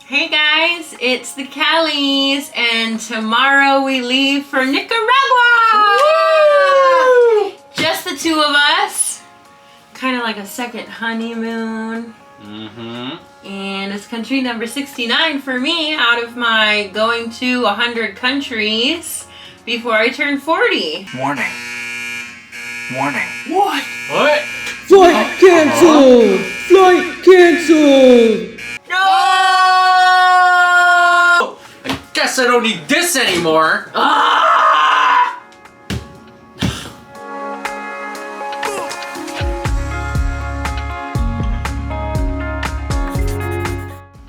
Hey guys, it's the Kellys, and tomorrow we leave for Nicaragua! Woo! Just the two of us. Kind of like a second honeymoon. And it's country number 69 for me out of my going to 100 countries before I turn 40. Warning. Warning. What? What? Flight canceled! Flight canceled! No! I guess I don't need this anymore. Ah!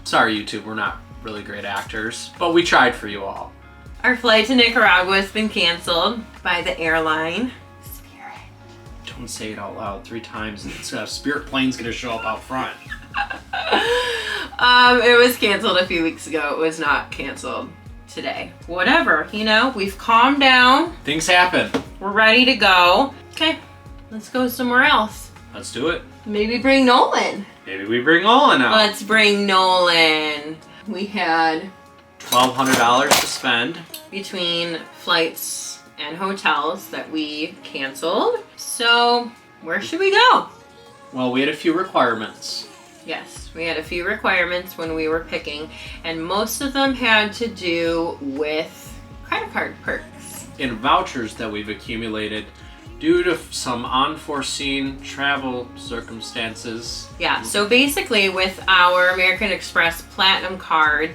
Sorry, YouTube, we're not really great actors, but we tried for you all. Our flight to Nicaragua has been canceled by the airline. Spirit. Don't say it out loud 3 times and Spirit plane's gonna show up out front. It was canceled a few weeks ago. It was not canceled today. Whatever, you know, we've calmed down. Things happen. We're ready to go. Okay, let's go somewhere else. Let's do it. Maybe bring Nolan. Maybe we bring Olin out. Let's bring Nolan. We had $1,200 to spend. between flights and hotels that we canceled. So where should we go? Well, we had a few requirements. Yes, we had a few requirements when we were picking, and most of them had to do with credit card perks. And vouchers that we've accumulated due to some unforeseen travel circumstances. Yeah, so basically with our American Express Platinum card,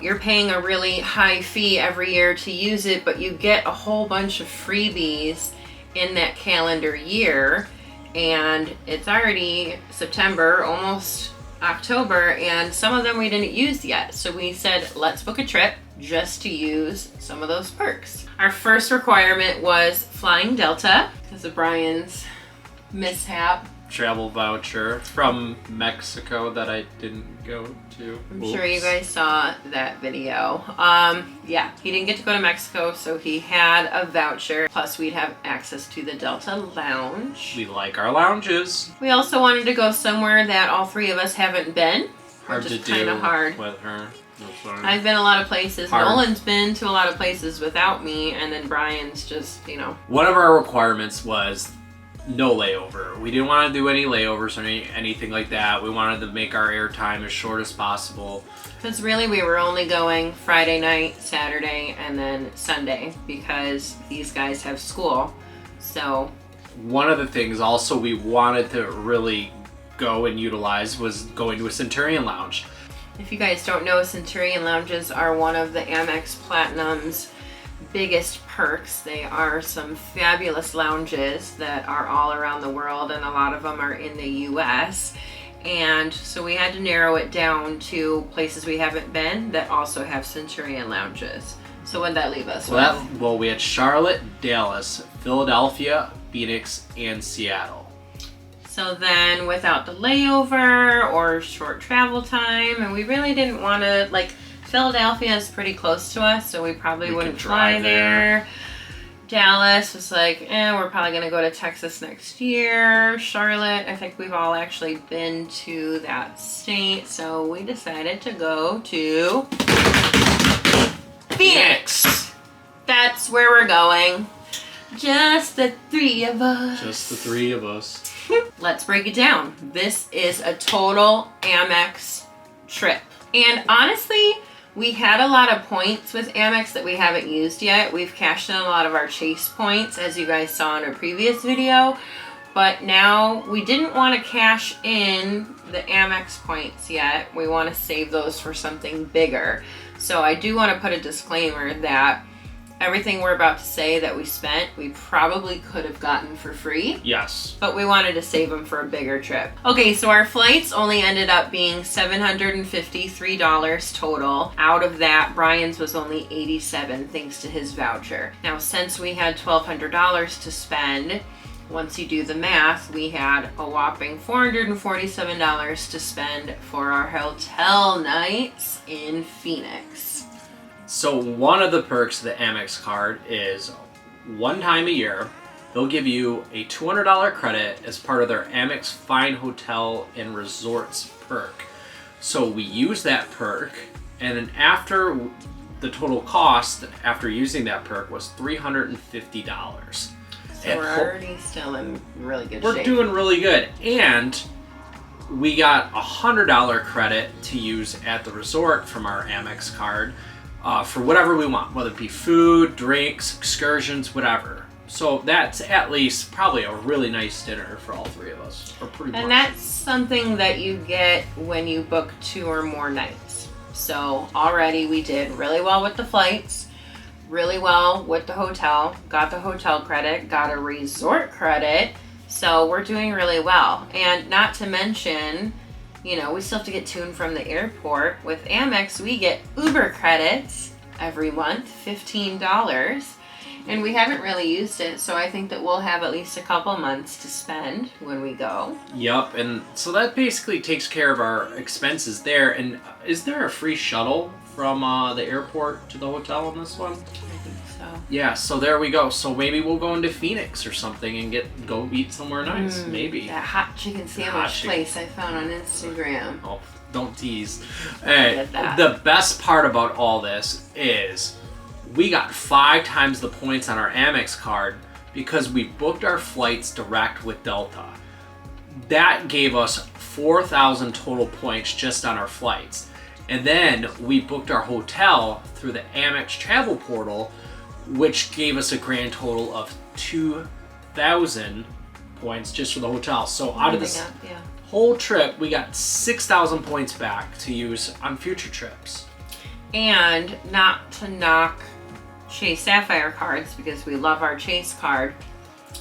you're paying a really high fee every year to use it, but you get a whole bunch of freebies in that calendar year. And it's already September, almost October, and some of them we didn't use yet. So we said, let's book a trip just to use some of those perks. Our first requirement was flying Delta because of Brian's mishap. Travel voucher from Mexico that I didn't go to. I'm sure you guys saw that video. Yeah, he didn't get to go to Mexico, so he had a voucher. Plus, we'd have access to the Delta Lounge. We like our lounges. We also wanted to go somewhere that all three of us haven't been. Hard Just to do kind of hard. with her. I've been a lot of places. Hard. Nolan's been to a lot of places without me, and then Brian's just, you know. One of our requirements was no layover. We didn't want to do any layovers or anything like that. We wanted to make our airtime as short as possible. Because really we were only going Friday night, Saturday, and then Sunday because these guys have school. So One of the things also we wanted to really go and utilize was going to a Centurion Lounge. if you guys don't know, Centurion Lounges are one of the Amex Platinum's biggest perks. They are some fabulous lounges that are all around the world, and a lot of them are in the US. And so we had to narrow it down to places we haven't been that also have Centurion Lounges. So what did that leave us with? Well, we had Charlotte, Dallas, Philadelphia, Phoenix, and Seattle. So then without the layover or short travel time, and we really didn't want to, like, Philadelphia is pretty close to us, so we probably wouldn't fly there. Dallas was like, we're probably going to go to Texas next year. Charlotte, I think we've all actually been to that state, so we decided to go to Phoenix. That's where we're going. Just the three of us. Just the three of us. Let's break it down. This is a total Amex trip. And honestly, we had a lot of points with Amex that we haven't used yet. We've cashed in a lot of our Chase points, as you guys saw in our previous video. But now we didn't want to cash in the Amex points yet. We want to save those for something bigger. So I do want to put a disclaimer that everything we're about to say that we spent, we probably could have gotten for free. Yes. But we wanted to save them for a bigger trip. Okay, so our flights only ended up being $753 total. Out of that, Brian's was only $87 thanks to his voucher. Now, since we had $1,200 to spend, once you do the math, we had a whopping $447 to spend for our hotel nights in Phoenix. So one of the perks of the Amex card is one time a year, they'll give you a $200 credit as part of their Amex Fine Hotel and Resorts perk. So we use that perk And then after the total cost after using that perk was $350. So we're already still in really good shape. We're doing really good. And we got a $100 credit to use at the resort from our Amex card for whatever we want, whether it be food, drinks, excursions, whatever. So that's at least probably a really nice dinner for all three of us. Or pretty much. And that's something that you get when you book 2 or more nights. So already we did really well with the flights, really well with the hotel, got the hotel credit, got a resort credit. So we're doing really well. And not to mention, you know, we still have to get to and from the airport. With Amex, we get Uber credits every month, $15. And we haven't really used it, so I think that we'll have at least a couple months to spend when we go. Yup, and so that basically takes care of our expenses there. And is there a free shuttle from the airport to the hotel on this one? I think so. Yeah, so there we go. So maybe we'll go into Phoenix or something and go eat somewhere nice. Maybe. That hot chicken sandwich place I found on Instagram. Oh, don't tease. Hey, the best part about all this is we got 5 times the points on our Amex card because we booked our flights direct with Delta. That gave us 4,000 total points just on our flights. And then we booked our hotel through the Amex travel portal, which gave us a grand total of 2,000 points just for the hotel. So out of this whole trip, we got 6,000 points back to use on future trips. And not to knock Chase Sapphire cards, because we love our Chase card,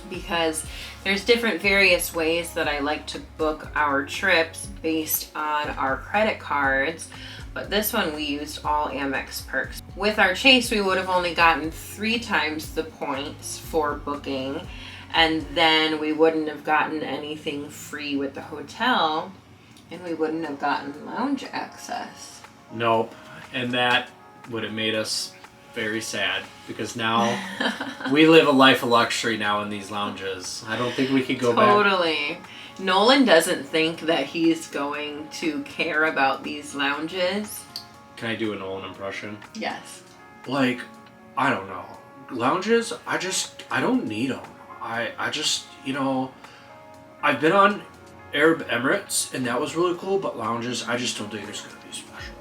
because there's different various ways that I like to book our trips based on our credit cards, but this one we used all Amex perks. With our Chase, we would have only gotten 3 times the points for booking, and then we wouldn't have gotten anything free with the hotel, and we wouldn't have gotten lounge access. Nope, and that would have made us very sad, because now we live a life of luxury now in these lounges. I don't think we could go back. Totally. Nolan doesn't think that he's going to care about these lounges. Can I do a Nolan impression? Yes. Like, I don't know. Lounges, I don't need them. I just, you know, I've been on Arab Emirates and that was really cool, but lounges, I just don't think there's going to be special.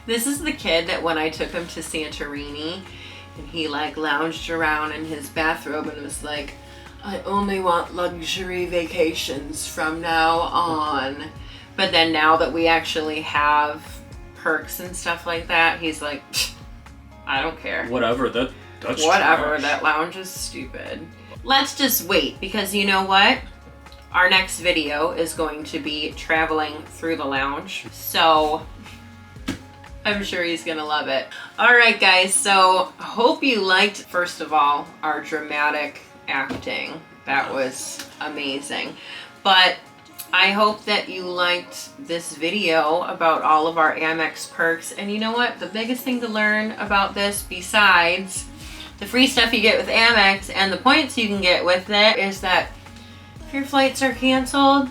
This is the kid that when I took him to Santorini and he like lounged around in his bathrobe and was like, I only want luxury vacations from now on. But then now that we actually have perks and stuff like that, he's like, I don't care. Whatever, that's whatever, trash. that lounge is stupid. Let's just wait, because you know what? Our next video is going to be traveling through the lounge. So I'm sure he's gonna love it. All right, guys, so hope you liked, first of all, our dramatic acting. That was amazing. But I hope that you liked this video about all of our Amex perks. And you know what? The biggest thing to learn about this, besides the free stuff you get with Amex and the points you can get with it, is that if your flights are canceled,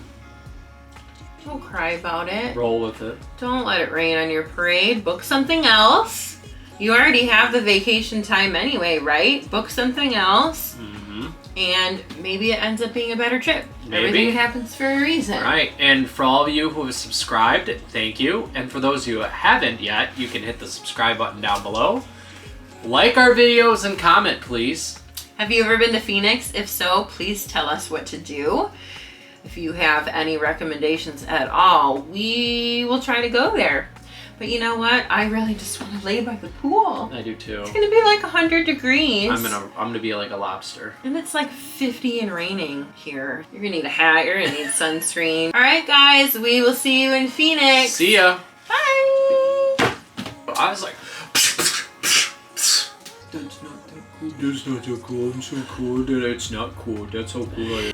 don't cry about it. Roll with it. Don't let it rain on your parade. Book something else. You already have the vacation time anyway, right? Book something else. And maybe it ends up being a better trip. Maybe. Everything happens for a reason. Right, and for all of you who have subscribed, thank you. And for those who haven't yet, you can hit the subscribe button down below. Like our videos and comment, please. Have you ever been to Phoenix? If so, please tell us what to do. If you have any recommendations at all, we will try to go there. But you know what? I really just want to lay by the pool. I do too. It's gonna be like 100 degrees. I'm gonna be like a lobster. And it's like 50 and raining here. You're gonna need a hat, you're gonna need sunscreen. All right, guys, we will see you in Phoenix. See ya. Bye. I was like, That's not that cool. That's not so cool. I'm so cool that it's not cool. That's so cool.